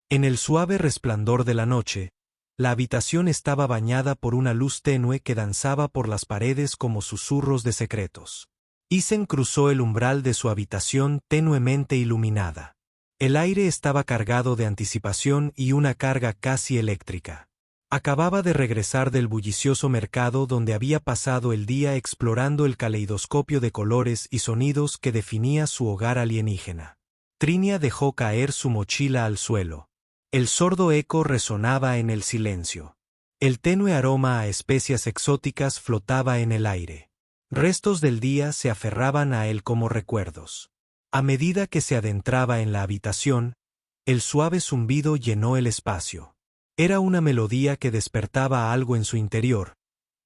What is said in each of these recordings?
En el suave resplandor de la noche, la habitación estaba bañada por una luz tenue que danzaba por las paredes como susurros de secretos. Isen cruzó el umbral de su habitación tenuemente iluminada. El aire estaba cargado de anticipación y una carga casi eléctrica. Acababa de regresar del bullicioso mercado donde había pasado el día explorando el caleidoscopio de colores y sonidos que definía su hogar alienígena. Trinia dejó caer su mochila al suelo. El sordo eco resonaba en el silencio. El tenue aroma a especias exóticas flotaba en el aire. Restos del día se aferraban a él como recuerdos. A medida que se adentraba en la habitación, el suave zumbido llenó el espacio. Era una melodía que despertaba algo en su interior,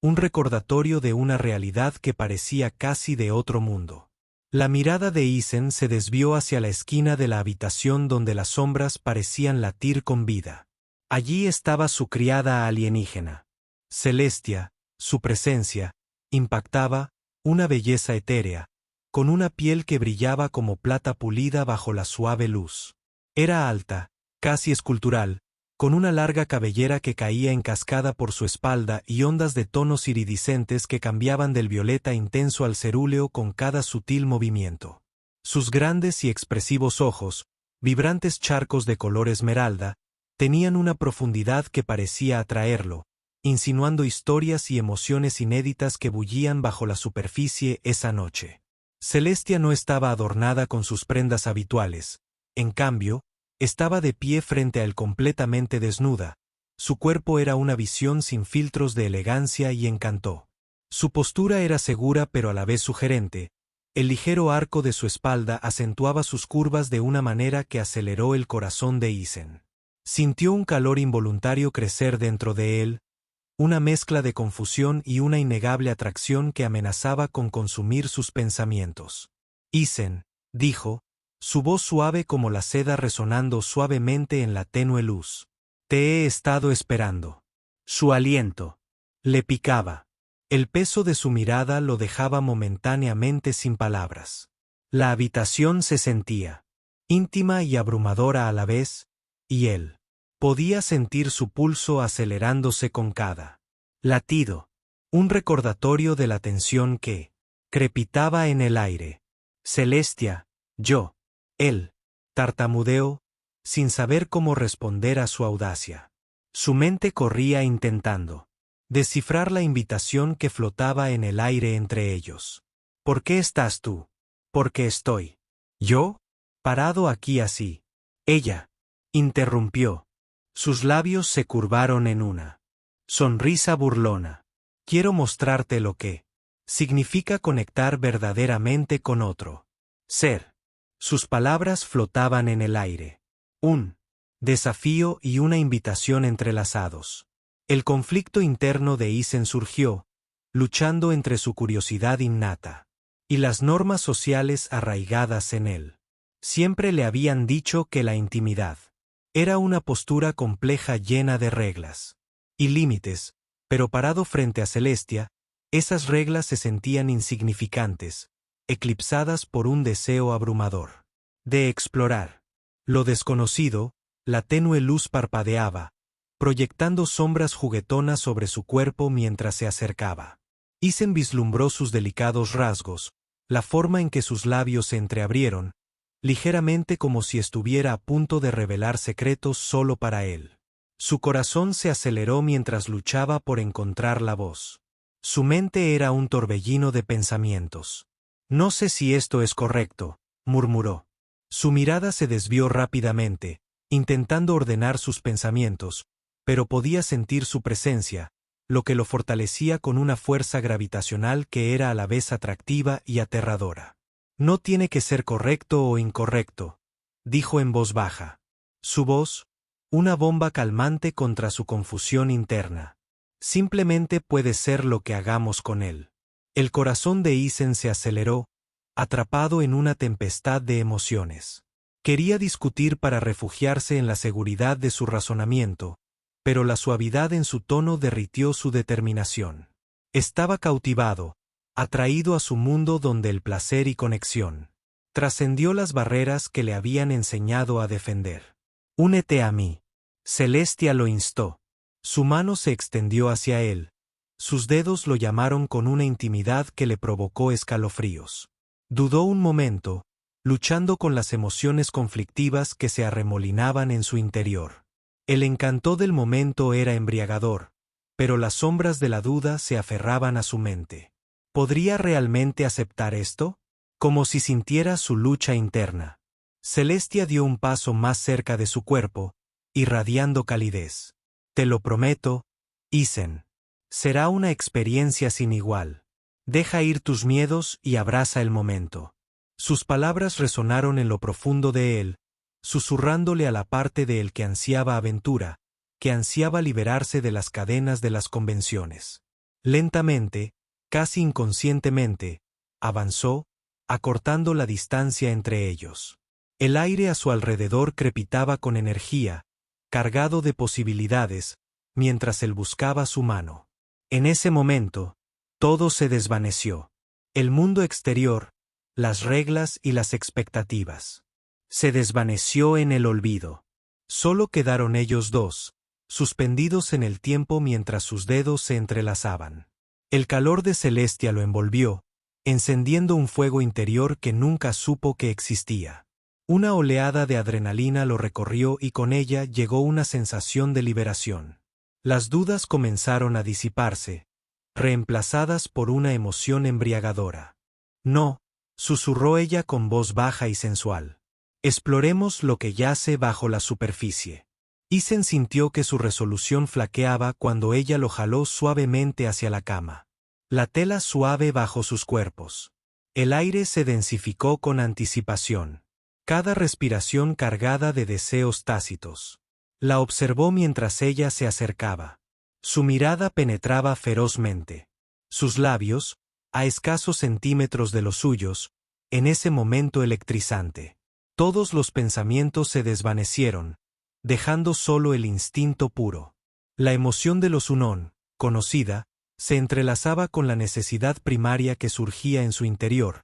un recordatorio de una realidad que parecía casi de otro mundo. La mirada de Isen se desvió hacia la esquina de la habitación donde las sombras parecían latir con vida. Allí estaba su criada alienígena. Celestia, su presencia, impactaba, una belleza etérea, con una piel que brillaba como plata pulida bajo la suave luz. Era alta, casi escultural, con una larga cabellera que caía en cascada por su espalda y ondas de tonos iridiscentes que cambiaban del violeta intenso al cerúleo con cada sutil movimiento. Sus grandes y expresivos ojos, vibrantes charcos de color esmeralda, tenían una profundidad que parecía atraerlo, insinuando historias y emociones inéditas que bullían bajo la superficie esa noche. Celestia no estaba adornada con sus prendas habituales, en cambio, estaba de pie frente a él completamente desnuda. Su cuerpo era una visión sin filtros de elegancia y encanto. Su postura era segura pero a la vez sugerente. El ligero arco de su espalda acentuaba sus curvas de una manera que aceleró el corazón de Isen. Sintió un calor involuntario crecer dentro de él, una mezcla de confusión y una innegable atracción que amenazaba con consumir sus pensamientos. Isen, dijo, su voz suave como la seda resonando suavemente en la tenue luz. Te he estado esperando. Su aliento le picaba. El peso de su mirada lo dejaba momentáneamente sin palabras. La habitación se sentía íntima y abrumadora a la vez, y él podía sentir su pulso acelerándose con cada latido, un recordatorio de la tensión que crepitaba en el aire. Celestia, él tartamudeó, sin saber cómo responder a su audacia. Su mente corría intentando descifrar la invitación que flotaba en el aire entre ellos. ¿Por qué estás tú? ¿Por qué estoy yo parado aquí así? Ella interrumpió. Sus labios se curvaron en una sonrisa burlona. Quiero mostrarte lo que significa conectar verdaderamente con otro ser. Sus palabras flotaban en el aire. Un desafío y una invitación entrelazados. El conflicto interno de Isen surgió, luchando entre su curiosidad innata y las normas sociales arraigadas en él. Siempre le habían dicho que la intimidad era una postura compleja llena de reglas y límites, pero parado frente a Celestia, esas reglas se sentían insignificantes, eclipsadas por un deseo abrumador de explorar lo desconocido. La tenue luz parpadeaba, proyectando sombras juguetonas sobre su cuerpo mientras se acercaba. Isen vislumbró sus delicados rasgos, la forma en que sus labios se entreabrieron, ligeramente como si estuviera a punto de revelar secretos solo para él. Su corazón se aceleró mientras luchaba por encontrar la voz. Su mente era un torbellino de pensamientos. No sé si esto es correcto, murmuró. Su mirada se desvió rápidamente, intentando ordenar sus pensamientos, pero podía sentir su presencia, lo que lo fortalecía con una fuerza gravitacional que era a la vez atractiva y aterradora. No tiene que ser correcto o incorrecto, dijo en voz baja. Su voz, una bomba calmante contra su confusión interna. Simplemente puede ser lo que hagamos con él. El corazón de Isen se aceleró, atrapado en una tempestad de emociones. Quería discutir para refugiarse en la seguridad de su razonamiento, pero la suavidad en su tono derritió su determinación. Estaba cautivado, atraído a su mundo donde el placer y conexión trascendió las barreras que le habían enseñado a defender. Únete a mí. Celestia lo instó. Su mano se extendió hacia él. Sus dedos lo llamaron con una intimidad que le provocó escalofríos. Dudó un momento, luchando con las emociones conflictivas que se arremolinaban en su interior. El encanto del momento era embriagador, pero las sombras de la duda se aferraban a su mente. ¿Podría realmente aceptar esto? Como si sintiera su lucha interna. Celestia dio un paso más cerca de su cuerpo, irradiando calidez. Te lo prometo, Isen. Será una experiencia sin igual. Deja ir tus miedos y abraza el momento. Sus palabras resonaron en lo profundo de él, susurrándole a la parte de él que ansiaba aventura, que ansiaba liberarse de las cadenas de las convenciones. Lentamente, casi inconscientemente, avanzó, acortando la distancia entre ellos. El aire a su alrededor crepitaba con energía, cargado de posibilidades, mientras él buscaba su mano. En ese momento, todo se desvaneció. El mundo exterior, las reglas y las expectativas. Se desvaneció en el olvido. Solo quedaron ellos dos, suspendidos en el tiempo mientras sus dedos se entrelazaban. El calor de Celestia lo envolvió, encendiendo un fuego interior que nunca supo que existía. Una oleada de adrenalina lo recorrió y con ella llegó una sensación de liberación. Las dudas comenzaron a disiparse, reemplazadas por una emoción embriagadora. No, susurró ella con voz baja y sensual. Exploremos lo que yace bajo la superficie. Isen sintió que su resolución flaqueaba cuando ella lo jaló suavemente hacia la cama. La tela suave bajo sus cuerpos. El aire se densificó con anticipación. Cada respiración cargada de deseos tácitos. La observó mientras ella se acercaba. Su mirada penetraba ferozmente. Sus labios, a escasos centímetros de los suyos, en ese momento electrizante. Todos los pensamientos se desvanecieron, dejando solo el instinto puro. La emoción de los Unón, conocida, se entrelazaba con la necesidad primaria que surgía en su interior,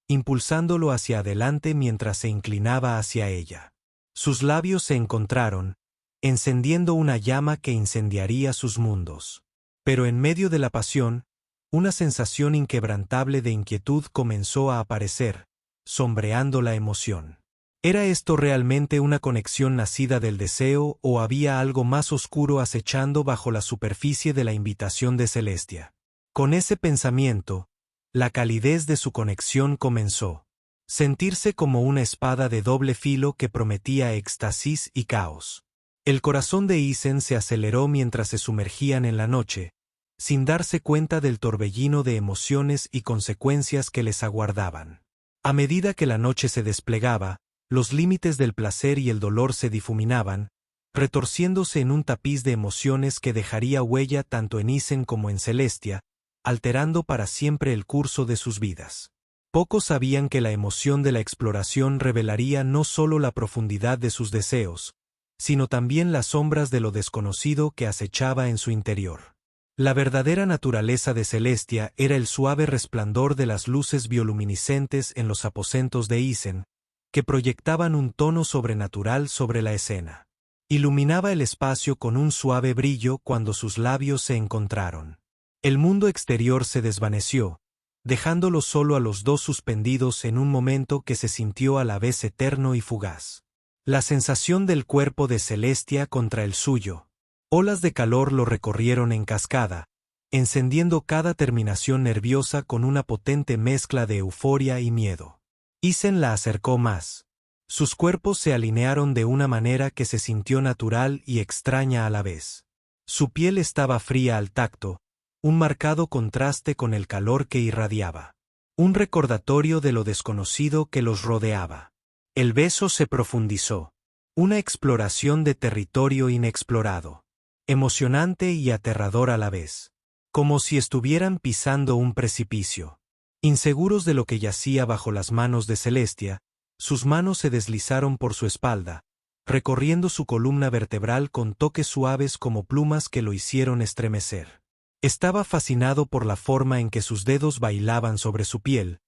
impulsándolo hacia adelante mientras se inclinaba hacia ella. Sus labios se encontraron, encendiendo una llama que incendiaría sus mundos. Pero en medio de la pasión, una sensación inquebrantable de inquietud comenzó a aparecer, sombreando la emoción. ¿Era esto realmente una conexión nacida del deseo o había algo más oscuro acechando bajo la superficie de la invitación de Celestia? Con ese pensamiento, la calidez de su conexión comenzó. Sentirse como una espada de doble filo que prometía éxtasis y caos. El corazón de Isen se aceleró mientras se sumergían en la noche, sin darse cuenta del torbellino de emociones y consecuencias que les aguardaban. A medida que la noche se desplegaba, los límites del placer y el dolor se difuminaban, retorciéndose en un tapiz de emociones que dejaría huella tanto en Isen como en Celestia, alterando para siempre el curso de sus vidas. Pocos sabían que la emoción de la exploración revelaría no solo la profundidad de sus deseos, sino también las sombras de lo desconocido que acechaba en su interior. La verdadera naturaleza de Celestia era el suave resplandor de las luces bioluminiscentes en los aposentos de Isen, que proyectaban un tono sobrenatural sobre la escena. Iluminaba el espacio con un suave brillo cuando sus labios se encontraron. El mundo exterior se desvaneció, dejándolo solo a los dos suspendidos en un momento que se sintió a la vez eterno y fugaz. La sensación del cuerpo de Celestia contra el suyo. Olas de calor lo recorrieron en cascada, encendiendo cada terminación nerviosa con una potente mezcla de euforia y miedo. Isen la acercó más. Sus cuerpos se alinearon de una manera que se sintió natural y extraña a la vez. Su piel estaba fría al tacto, un marcado contraste con el calor que irradiaba. Un recordatorio de lo desconocido que los rodeaba. El beso se profundizó. Una exploración de territorio inexplorado. Emocionante y aterrador a la vez. Como si estuvieran pisando un precipicio. Inseguros de lo que yacía bajo las manos de Celestia, sus manos se deslizaron por su espalda, recorriendo su columna vertebral con toques suaves como plumas que lo hicieron estremecer. Estaba fascinado por la forma en que sus dedos bailaban sobre su piel,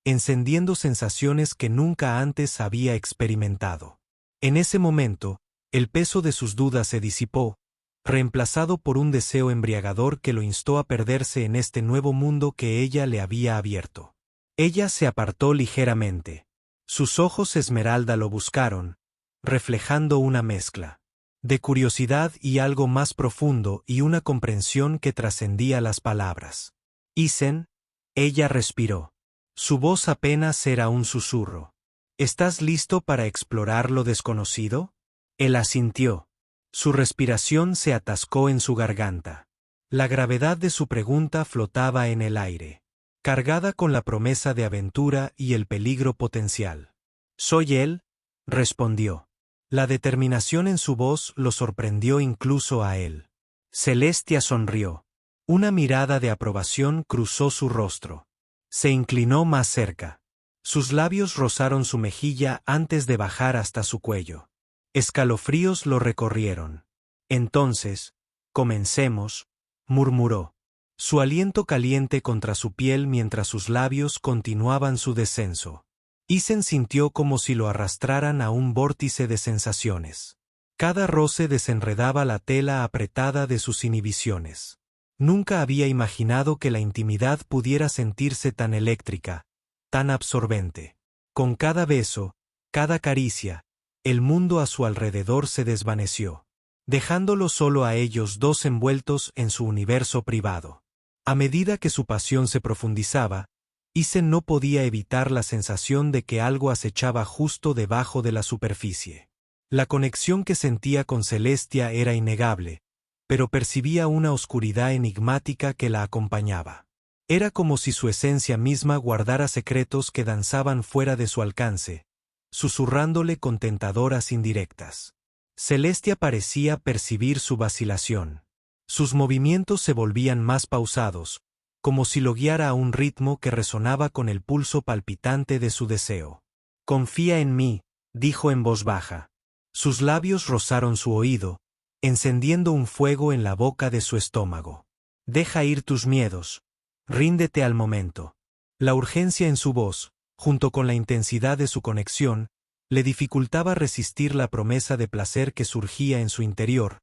encendiendo sensaciones que nunca antes había experimentado. En ese momento, El peso de sus dudas se disipó, reemplazado por un deseo embriagador que lo instó a perderse en este nuevo mundo que ella le había abierto. Ella se apartó ligeramente. Sus ojos esmeralda lo buscaron, reflejando una mezcla de curiosidad y algo más profundo y una comprensión que trascendía las palabras. Isen, ella respiró. Su voz apenas era un susurro. ¿Estás listo para explorar lo desconocido? Él asintió. Su respiración se atascó en su garganta. La gravedad de su pregunta flotaba en el aire, cargada con la promesa de aventura y el peligro potencial. «Soy él», respondió. La determinación en su voz lo sorprendió incluso a él. Celestia sonrió. Una mirada de aprobación cruzó su rostro. Se inclinó más cerca. Sus labios rozaron su mejilla antes de bajar hasta su cuello. Escalofríos lo recorrieron. «Entonces, comencemos», murmuró. Su aliento caliente contra su piel mientras sus labios continuaban su descenso. Isen sintió como si lo arrastraran a un vórtice de sensaciones. Cada roce desenredaba la tela apretada de sus inhibiciones. Nunca había imaginado que la intimidad pudiera sentirse tan eléctrica, tan absorbente. Con cada beso, cada caricia, el mundo a su alrededor se desvaneció, dejándolo solo a ellos dos envueltos en su universo privado. A medida que su pasión se profundizaba, Isen no podía evitar la sensación de que algo acechaba justo debajo de la superficie. La conexión que sentía con Celestia era innegable, pero percibía una oscuridad enigmática que la acompañaba. Era como si su esencia misma guardara secretos que danzaban fuera de su alcance, susurrándole con tentadoras indirectas. Celestia parecía percibir su vacilación. Sus movimientos se volvían más pausados, como si lo guiara a un ritmo que resonaba con el pulso palpitante de su deseo. «Confía en mí», dijo en voz baja. Sus labios rozaron su oído, encendiendo un fuego en la boca de su estómago. «Deja ir tus miedos. Ríndete al momento». La urgencia en su voz, junto con la intensidad de su conexión, le dificultaba resistir la promesa de placer que surgía en su interior,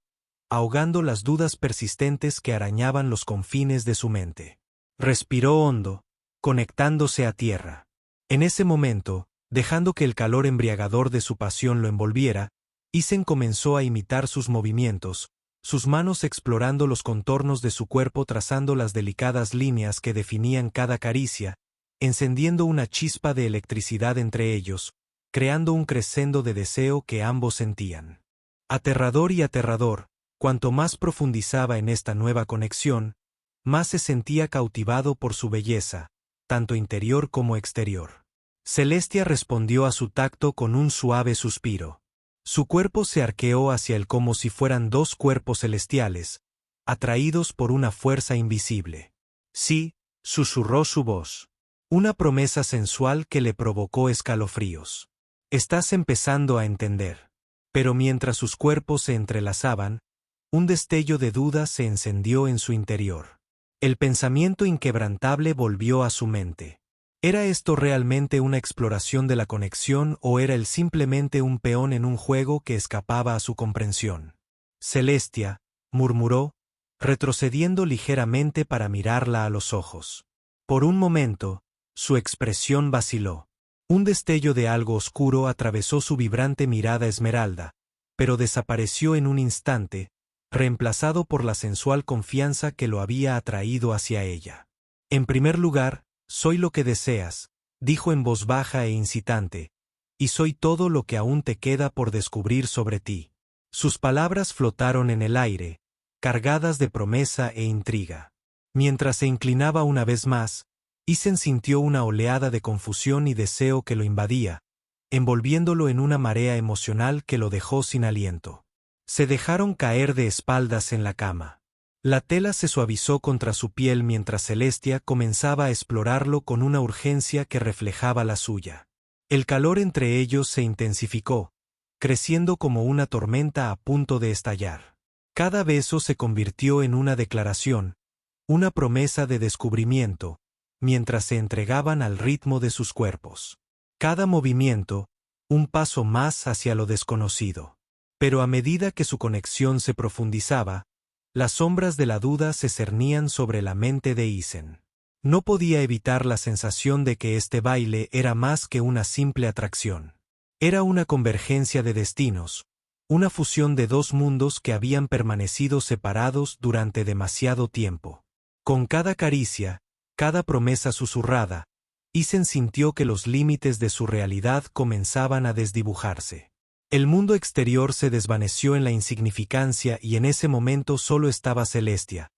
ahogando las dudas persistentes que arañaban los confines de su mente. Respiró hondo, conectándose a tierra. En ese momento, dejando que el calor embriagador de su pasión lo envolviera, Isen comenzó a imitar sus movimientos, sus manos explorando los contornos de su cuerpo, trazando las delicadas líneas que definían cada caricia, encendiendo una chispa de electricidad entre ellos, creando un crescendo de deseo que ambos sentían. Aterrador y aterrador, cuanto más profundizaba en esta nueva conexión, más se sentía cautivado por su belleza, tanto interior como exterior. Celestia respondió a su tacto con un suave suspiro. Su cuerpo se arqueó hacia él como si fueran dos cuerpos celestiales, atraídos por una fuerza invisible. «Sí», susurró su voz. Una promesa sensual que le provocó escalofríos. «Estás empezando a entender». Pero mientras sus cuerpos se entrelazaban, un destello de duda se encendió en su interior. El pensamiento inquebrantable volvió a su mente. ¿Era esto realmente una exploración de la conexión o era él simplemente un peón en un juego que escapaba a su comprensión? «Celestia», murmuró, retrocediendo ligeramente para mirarla a los ojos. Por un momento, su expresión vaciló. Un destello de algo oscuro atravesó su vibrante mirada esmeralda, pero desapareció en un instante, reemplazado por la sensual confianza que lo había atraído hacia ella. «En primer lugar, soy lo que deseas», dijo en voz baja e incitante, «y soy todo lo que aún te queda por descubrir sobre ti». Sus palabras flotaron en el aire, cargadas de promesa e intriga. Mientras se inclinaba una vez más, Isen sintió una oleada de confusión y deseo que lo invadía, envolviéndolo en una marea emocional que lo dejó sin aliento. Se dejaron caer de espaldas en la cama. La tela se suavizó contra su piel mientras Celestia comenzaba a explorarlo con una urgencia que reflejaba la suya. El calor entre ellos se intensificó, creciendo como una tormenta a punto de estallar. Cada beso se convirtió en una declaración, una promesa de descubrimiento, mientras se entregaban al ritmo de sus cuerpos. Cada movimiento, un paso más hacia lo desconocido. Pero a medida que su conexión se profundizaba, las sombras de la duda se cernían sobre la mente de Isen. No podía evitar la sensación de que este baile era más que una simple atracción. Era una convergencia de destinos, una fusión de dos mundos que habían permanecido separados durante demasiado tiempo. Con cada caricia, cada promesa susurrada, Isen sintió que los límites de su realidad comenzaban a desdibujarse. El mundo exterior se desvaneció en la insignificancia y en ese momento solo estaba Celestia,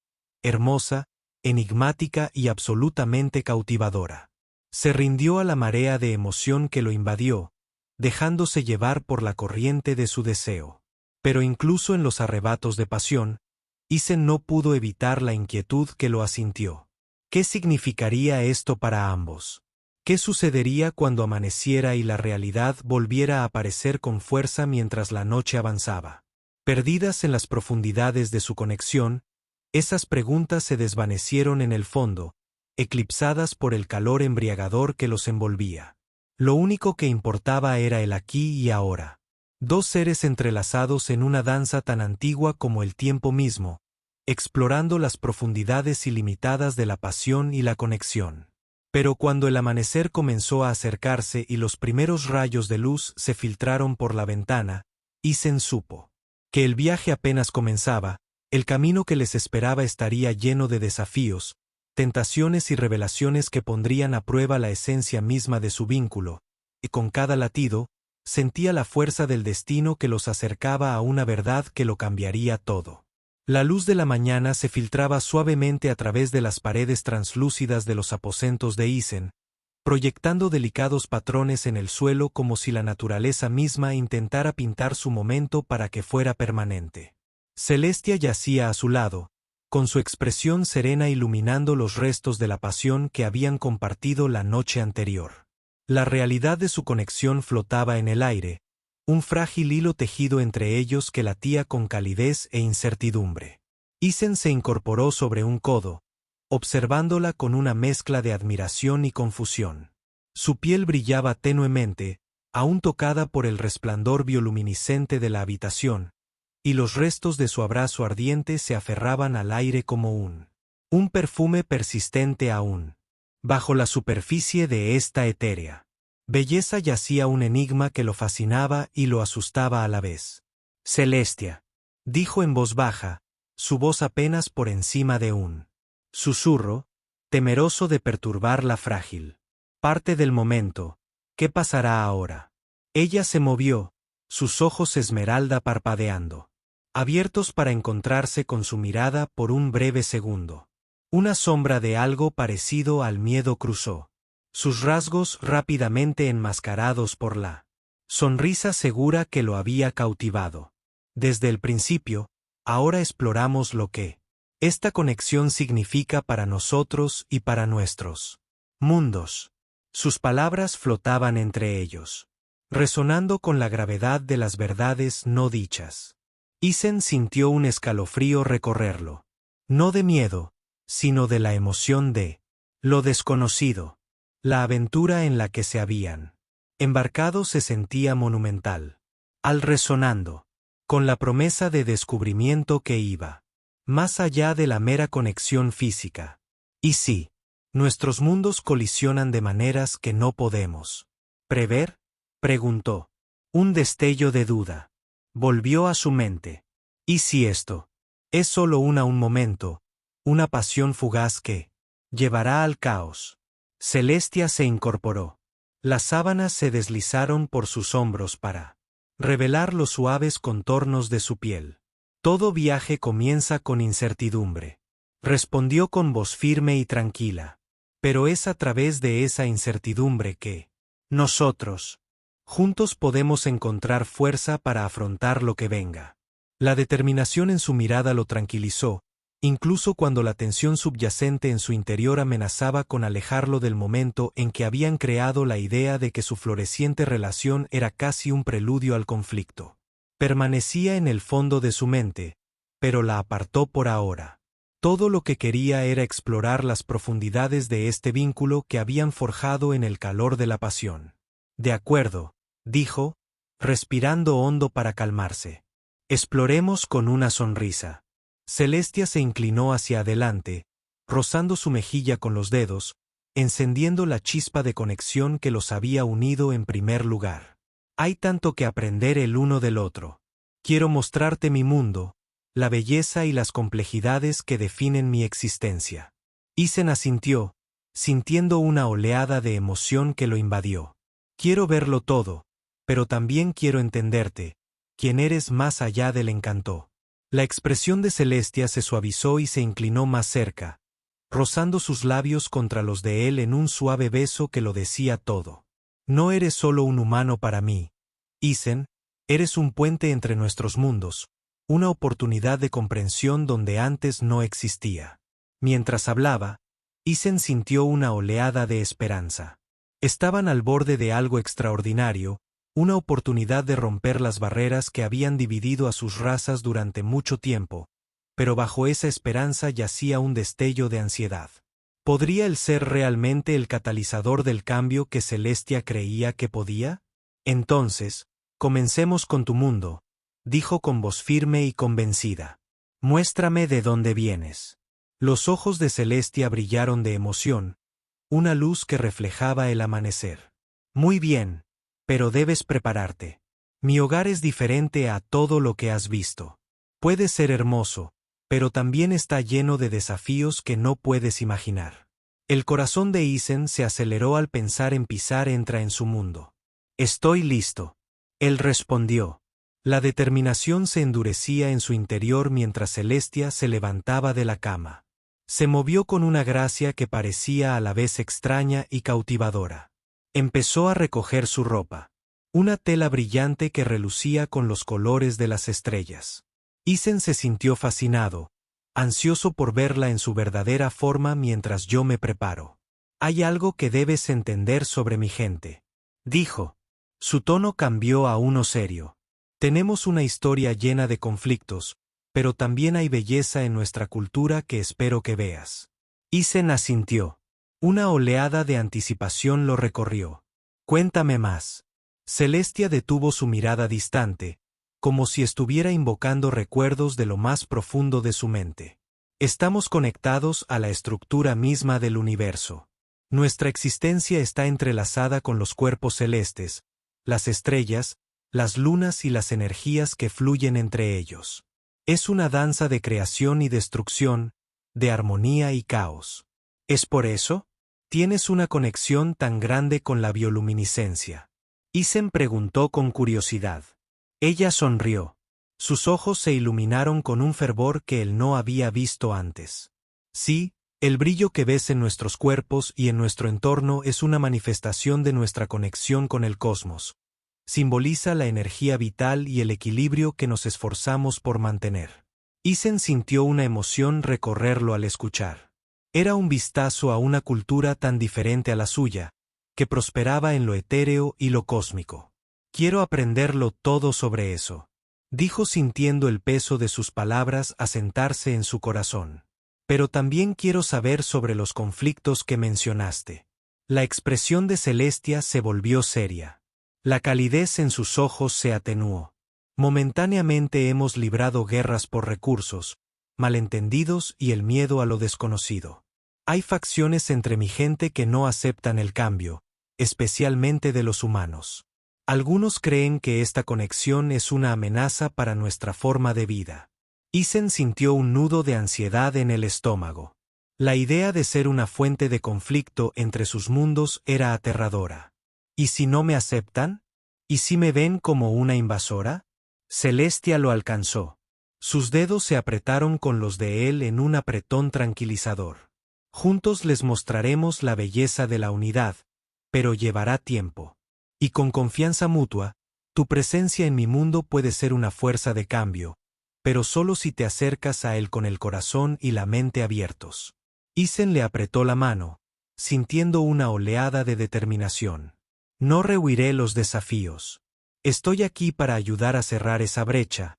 hermosa, enigmática y absolutamente cautivadora. Se rindió a la marea de emoción que lo invadió, dejándose llevar por la corriente de su deseo. Pero incluso en los arrebatos de pasión, Isen no pudo evitar la inquietud que lo asintió. ¿Qué significaría esto para ambos? ¿Qué sucedería cuando amaneciera y la realidad volviera a aparecer con fuerza mientras la noche avanzaba? Perdidas en las profundidades de su conexión, esas preguntas se desvanecieron en el fondo, eclipsadas por el calor embriagador que los envolvía. Lo único que importaba era el aquí y ahora. Dos seres entrelazados en una danza tan antigua como el tiempo mismo, explorando las profundidades ilimitadas de la pasión y la conexión. Pero cuando el amanecer comenzó a acercarse y los primeros rayos de luz se filtraron por la ventana, Isen supo que el viaje apenas comenzaba, el camino que les esperaba estaría lleno de desafíos, tentaciones y revelaciones que pondrían a prueba la esencia misma de su vínculo, y con cada latido, sentía la fuerza del destino que los acercaba a una verdad que lo cambiaría todo. La luz de la mañana se filtraba suavemente a través de las paredes translúcidas de los aposentos de Isen, proyectando delicados patrones en el suelo como si la naturaleza misma intentara pintar su momento para que fuera permanente. Celestia yacía a su lado, con su expresión serena iluminando los restos de la pasión que habían compartido la noche anterior. La realidad de su conexión flotaba en el aire, un frágil hilo tejido entre ellos que latía con calidez e incertidumbre. Isen se incorporó sobre un codo, observándola con una mezcla de admiración y confusión. Su piel brillaba tenuemente, aún tocada por el resplandor bioluminiscente de la habitación, y los restos de su abrazo ardiente se aferraban al aire como un perfume persistente aún. Bajo la superficie de esta etérea belleza yacía un enigma que lo fascinaba y lo asustaba a la vez. Celestia, dijo en voz baja, su voz apenas por encima de un susurro, temeroso de perturbar la frágil parte del momento. ¿Qué pasará ahora? Ella se movió, sus ojos esmeralda parpadeando, abiertos para encontrarse con su mirada por un breve segundo. Una sombra de algo parecido al miedo cruzó sus rasgos rápidamente enmascarados por la sonrisa segura que lo había cautivado. Desde el principio, ahora exploramos lo que esta conexión significa para nosotros y para nuestros mundos. Sus palabras flotaban entre ellos, resonando con la gravedad de las verdades no dichas. Isen sintió un escalofrío recorrerlo, no de miedo, sino de la emoción de lo desconocido. La aventura en la que se habían embarcado se sentía monumental, al resonando, con la promesa de descubrimiento que iba más allá de la mera conexión física. ¿Y si nuestros mundos colisionan de maneras que no podemos prever? Preguntó. Un destello de duda volvió a su mente. ¿Y si esto es solo un momento, una pasión fugaz que llevará al caos? Celestia se incorporó. Las sábanas se deslizaron por sus hombros para revelar los suaves contornos de su piel. Todo viaje comienza con incertidumbre, respondió con voz firme y tranquila. Pero es a través de esa incertidumbre que nosotros, juntos podemos encontrar fuerza para afrontar lo que venga. La determinación en su mirada lo tranquilizó, incluso cuando la tensión subyacente en su interior amenazaba con alejarlo del momento en que habían creado la idea de que su floreciente relación era casi un preludio al conflicto. Permanecía en el fondo de su mente, pero la apartó por ahora. Todo lo que quería era explorar las profundidades de este vínculo que habían forjado en el calor de la pasión. De acuerdo, dijo, respirando hondo para calmarse. Exploremos con una sonrisa. Celestia se inclinó hacia adelante, rozando su mejilla con los dedos, encendiendo la chispa de conexión que los había unido en primer lugar. Hay tanto que aprender el uno del otro. Quiero mostrarte mi mundo, la belleza y las complejidades que definen mi existencia. Isen asintió, sintiendo una oleada de emoción que lo invadió. Quiero verlo todo, pero también quiero entenderte, quién eres más allá del encanto. La expresión de Celestia se suavizó y se inclinó más cerca, rozando sus labios contra los de él en un suave beso que lo decía todo. No eres solo un humano para mí, Isen, eres un puente entre nuestros mundos, una oportunidad de comprensión donde antes no existía. Mientras hablaba, Isen sintió una oleada de esperanza. Estaban al borde de algo extraordinario, una oportunidad de romper las barreras que habían dividido a sus razas durante mucho tiempo, pero bajo esa esperanza yacía un destello de ansiedad. ¿Podría él ser realmente el catalizador del cambio que Celestia creía que podía? Entonces, comencemos con tu mundo, dijo con voz firme y convencida. Muéstrame de dónde vienes. Los ojos de Celestia brillaron de emoción, una luz que reflejaba el amanecer. Muy bien, pero debes prepararte. Mi hogar es diferente a todo lo que has visto. Puede ser hermoso, pero también está lleno de desafíos que no puedes imaginar. El corazón de Isen se aceleró al pensar en pisar entra en su mundo. Estoy listo. Él respondió. La determinación se endurecía en su interior mientras Celestia se levantaba de la cama. Se movió con una gracia que parecía a la vez extraña y cautivadora. Empezó a recoger su ropa. Una tela brillante que relucía con los colores de las estrellas. Isen se sintió fascinado, ansioso por verla en su verdadera forma mientras yo me preparo. Hay algo que debes entender sobre mi gente, dijo. Su tono cambió a uno serio. Tenemos una historia llena de conflictos, pero también hay belleza en nuestra cultura que espero que veas. Isen asintió. Una oleada de anticipación lo recorrió. Cuéntame más. Celestia detuvo su mirada distante, como si estuviera invocando recuerdos de lo más profundo de su mente. Estamos conectados a la estructura misma del universo. Nuestra existencia está entrelazada con los cuerpos celestes, las estrellas, las lunas y las energías que fluyen entre ellos. Es una danza de creación y destrucción, de armonía y caos. ¿Es por eso? ¿Tienes una conexión tan grande con la bioluminiscencia? Isen preguntó con curiosidad. Ella sonrió. Sus ojos se iluminaron con un fervor que él no había visto antes. Sí, el brillo que ves en nuestros cuerpos y en nuestro entorno es una manifestación de nuestra conexión con el cosmos. Simboliza la energía vital y el equilibrio que nos esforzamos por mantener. Isen sintió una emoción recorrerlo al escuchar. Era un vistazo a una cultura tan diferente a la suya, que prosperaba en lo etéreo y lo cósmico. Quiero aprenderlo todo sobre eso, dijo sintiendo el peso de sus palabras asentarse en su corazón. Pero también quiero saber sobre los conflictos que mencionaste. La expresión de Celestia se volvió seria. La calidez en sus ojos se atenuó. Momentáneamente hemos librado guerras por recursos, malentendidos y el miedo a lo desconocido. Hay facciones entre mi gente que no aceptan el cambio, especialmente de los humanos. Algunos creen que esta conexión es una amenaza para nuestra forma de vida. Isen sintió un nudo de ansiedad en el estómago. La idea de ser una fuente de conflicto entre sus mundos era aterradora. ¿Y si no me aceptan? ¿Y si me ven como una invasora? Celestia lo alcanzó. Sus dedos se apretaron con los de él en un apretón tranquilizador. Juntos les mostraremos la belleza de la unidad, pero llevará tiempo. Y con confianza mutua, tu presencia en mi mundo puede ser una fuerza de cambio, pero solo si te acercas a él con el corazón y la mente abiertos. Isen le apretó la mano, sintiendo una oleada de determinación. No rehuiré los desafíos. Estoy aquí para ayudar a cerrar esa brecha,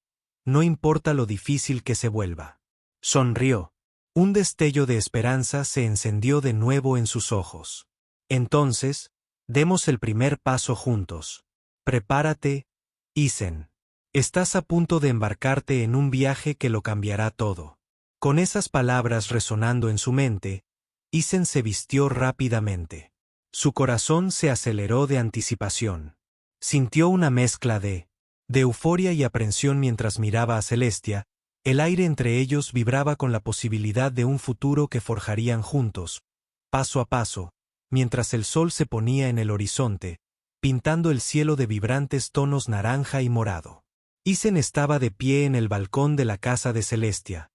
no importa lo difícil que se vuelva. Sonrió. Un destello de esperanza se encendió de nuevo en sus ojos. Entonces, demos el primer paso juntos. Prepárate, Isen. Estás a punto de embarcarte en un viaje que lo cambiará todo. Con esas palabras resonando en su mente, Isen se vistió rápidamente. Su corazón se aceleró de anticipación. Sintió una mezcla de euforia y aprensión mientras miraba a Celestia. El aire entre ellos vibraba con la posibilidad de un futuro que forjarían juntos, paso a paso, mientras el sol se ponía en el horizonte, pintando el cielo de vibrantes tonos naranja y morado. Isen estaba de pie en el balcón de la casa de Celestia,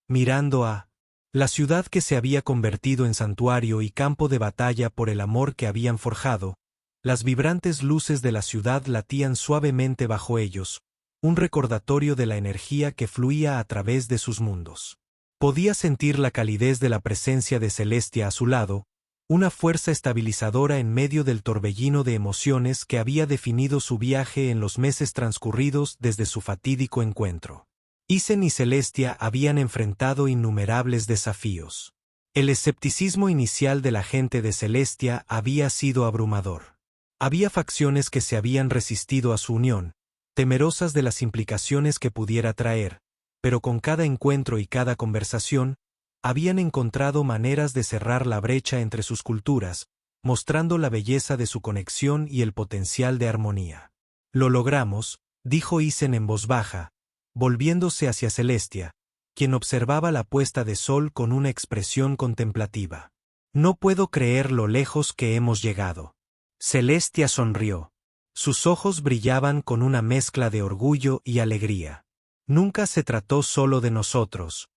mirando a la ciudad que se había convertido en santuario y campo de batalla por el amor que habían forjado. Las vibrantes luces de la ciudad latían suavemente bajo ellos, un recordatorio de la energía que fluía a través de sus mundos. Podía sentir la calidez de la presencia de Celestia a su lado, una fuerza estabilizadora en medio del torbellino de emociones que había definido su viaje en los meses transcurridos desde su fatídico encuentro. Isen y Celestia habían enfrentado innumerables desafíos. El escepticismo inicial de la gente de Celestia había sido abrumador. Había facciones que se habían resistido a su unión, temerosas de las implicaciones que pudiera traer, pero con cada encuentro y cada conversación, habían encontrado maneras de cerrar la brecha entre sus culturas, mostrando la belleza de su conexión y el potencial de armonía. Lo logramos, dijo Isen en voz baja, volviéndose hacia Celestia, quien observaba la puesta de sol con una expresión contemplativa. No puedo creer lo lejos que hemos llegado. Celestia sonrió. Sus ojos brillaban con una mezcla de orgullo y alegría. Nunca se trató solo de nosotros,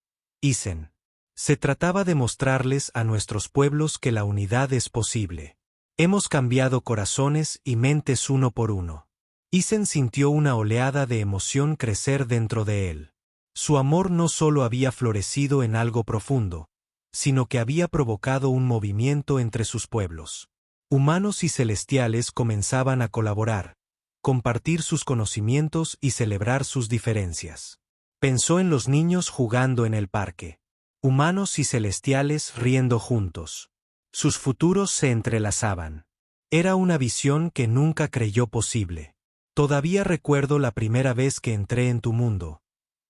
Isen. Se trataba de mostrarles a nuestros pueblos que la unidad es posible. Hemos cambiado corazones y mentes uno por uno. Isen sintió una oleada de emoción crecer dentro de él. Su amor no solo había florecido en algo profundo, sino que había provocado un movimiento entre sus pueblos. Humanos y celestiales comenzaban a colaborar, compartir sus conocimientos y celebrar sus diferencias. Pensó en los niños jugando en el parque. Humanos y celestiales riendo juntos. Sus futuros se entrelazaban. Era una visión que nunca creyó posible. Todavía recuerdo la primera vez que entré en tu mundo,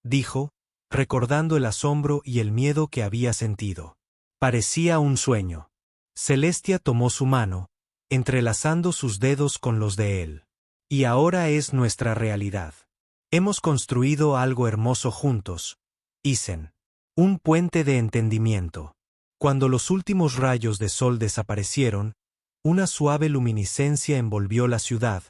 dijo, recordando el asombro y el miedo que había sentido. Parecía un sueño. Celestia tomó su mano, entrelazando sus dedos con los de él. Y ahora es nuestra realidad. Hemos construido algo hermoso juntos, Isen. Un puente de entendimiento. Cuando los últimos rayos de sol desaparecieron, una suave luminiscencia envolvió la ciudad,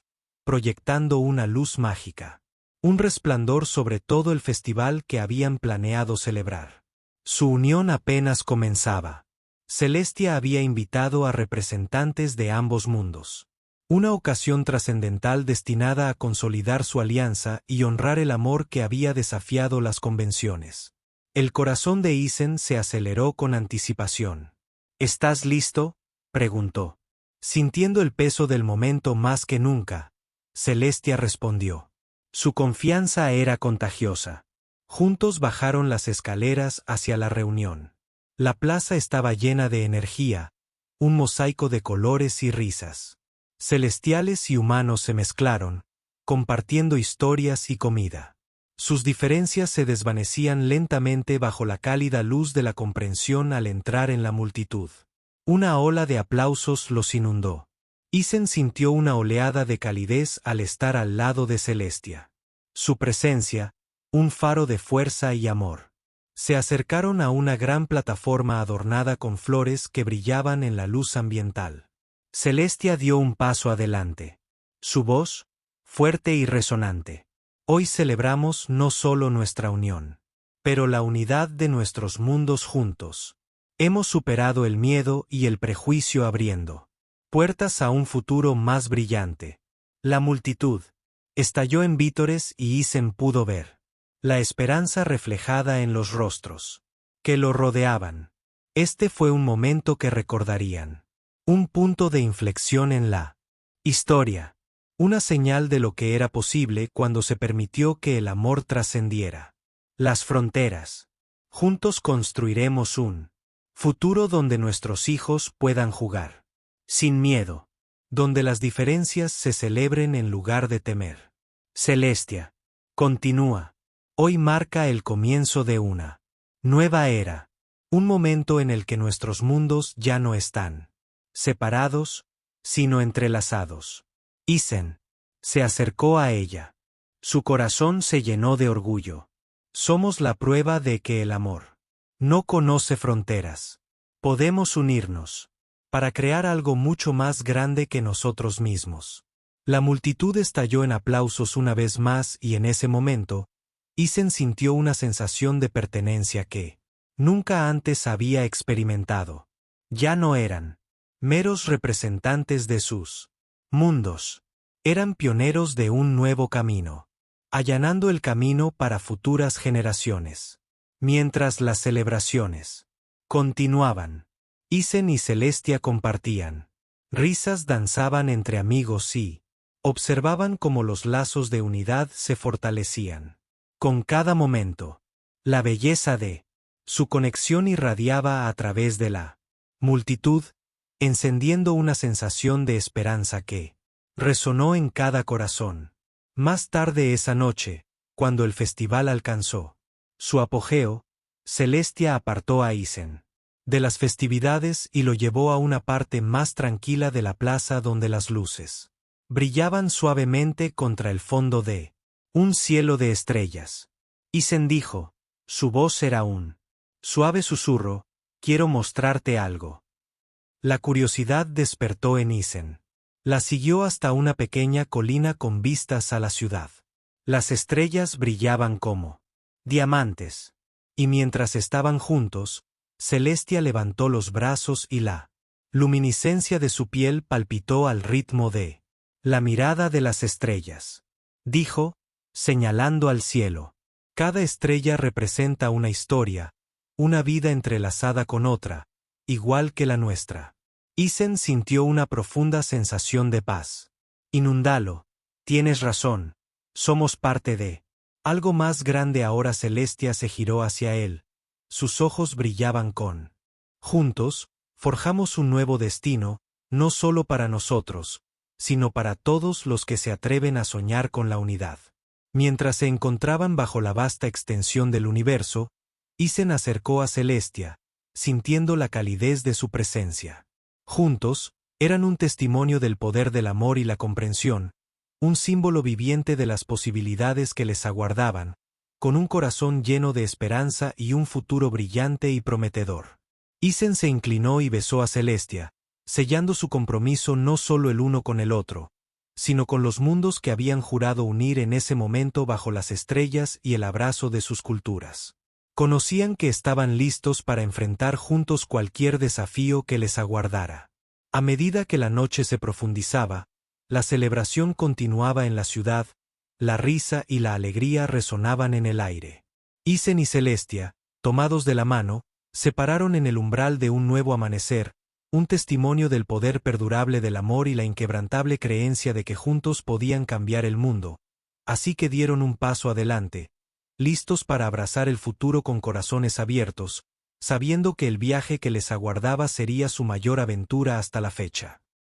proyectando una luz mágica. Un resplandor sobre todo el festival que habían planeado celebrar. Su unión apenas comenzaba. Celestia había invitado a representantes de ambos mundos. Una ocasión trascendental destinada a consolidar su alianza y honrar el amor que había desafiado las convenciones. El corazón de Isen se aceleró con anticipación. ¿Estás listo?, preguntó. Sintiendo el peso del momento más que nunca, Celestia respondió. Su confianza era contagiosa. Juntos bajaron las escaleras hacia la reunión. La plaza estaba llena de energía, un mosaico de colores y risas. Celestiales y humanos se mezclaron, compartiendo historias y comida. Sus diferencias se desvanecían lentamente bajo la cálida luz de la comprensión al entrar en la multitud. Una ola de aplausos los inundó. Isen sintió una oleada de calidez al estar al lado de Celestia. Su presencia, un faro de fuerza y amor. Se acercaron a una gran plataforma adornada con flores que brillaban en la luz ambiental. Celestia dio un paso adelante. Su voz, fuerte y resonante. Hoy celebramos no solo nuestra unión, pero la unidad de nuestros mundos juntos. Hemos superado el miedo y el prejuicio abriendo puertas a un futuro más brillante. La multitud estalló en vítores y Isen pudo ver la esperanza reflejada en los rostros que lo rodeaban. Este fue un momento que recordarían. Un punto de inflexión en la historia. Una señal de lo que era posible cuando se permitió que el amor trascendiera las fronteras. Juntos construiremos un futuro donde nuestros hijos puedan jugar sin miedo, donde las diferencias se celebren en lugar de temer. Celestia Continúa. Hoy marca el comienzo de una nueva era. Un momento en el que nuestros mundos ya no están separados, sino entrelazados. Isen se acercó a ella. Su corazón se llenó de orgullo. Somos la prueba de que el amor no conoce fronteras. Podemos unirnos para crear algo mucho más grande que nosotros mismos. La multitud estalló en aplausos una vez más y en ese momento, Isen sintió una sensación de pertenencia que nunca antes había experimentado. Ya no eran meros representantes de sus mundos. Eran pioneros de un nuevo camino, allanando el camino para futuras generaciones. Mientras las celebraciones continuaban, Isen y Celestia compartían risas, danzaban entre amigos y observaban cómo los lazos de unidad se fortalecían. Con cada momento, la belleza de su conexión irradiaba a través de la multitud, encendiendo una sensación de esperanza que resonó en cada corazón. Más tarde esa noche, cuando el festival alcanzó su apogeo, Celestia apartó a Isen de las festividades y lo llevó a una parte más tranquila de la plaza donde las luces brillaban suavemente contra el fondo de un cielo de estrellas. Isen dijo, su voz era un suave susurro, quiero mostrarte algo. La curiosidad despertó en Isen. La siguió hasta una pequeña colina con vistas a la ciudad. Las estrellas brillaban como diamantes, y mientras estaban juntos, Celestia levantó los brazos y la luminiscencia de su piel palpitó al ritmo de la mirada de las estrellas. Dijo, señalando al cielo, cada estrella representa una historia, una vida entrelazada con otra, igual que la nuestra. Isen sintió una profunda sensación de paz. Inundalo, tienes razón, somos parte de algo más grande ahora. Celestia se giró hacia él, sus ojos brillaban con juntos, forjamos un nuevo destino, no solo para nosotros, sino para todos los que se atreven a soñar con la unidad. Mientras se encontraban bajo la vasta extensión del universo, Isen acercó a Celestia, sintiendo la calidez de su presencia. Juntos, eran un testimonio del poder del amor y la comprensión, un símbolo viviente de las posibilidades que les aguardaban, con un corazón lleno de esperanza y un futuro brillante y prometedor. Isen se inclinó y besó a Celestia, sellando su compromiso no solo el uno con el otro, sino con los mundos que habían jurado unir en ese momento bajo las estrellas y el abrazo de sus culturas. Conocían que estaban listos para enfrentar juntos cualquier desafío que les aguardara. A medida que la noche se profundizaba, la celebración continuaba en la ciudad, la risa y la alegría resonaban en el aire. Isen y Celestia, tomados de la mano, se pararon en el umbral de un nuevo amanecer, un testimonio del poder perdurable del amor y la inquebrantable creencia de que juntos podían cambiar el mundo. Así que dieron un paso adelante, listos para abrazar el futuro con corazones abiertos, sabiendo que el viaje que les aguardaba sería su mayor aventura hasta la fecha.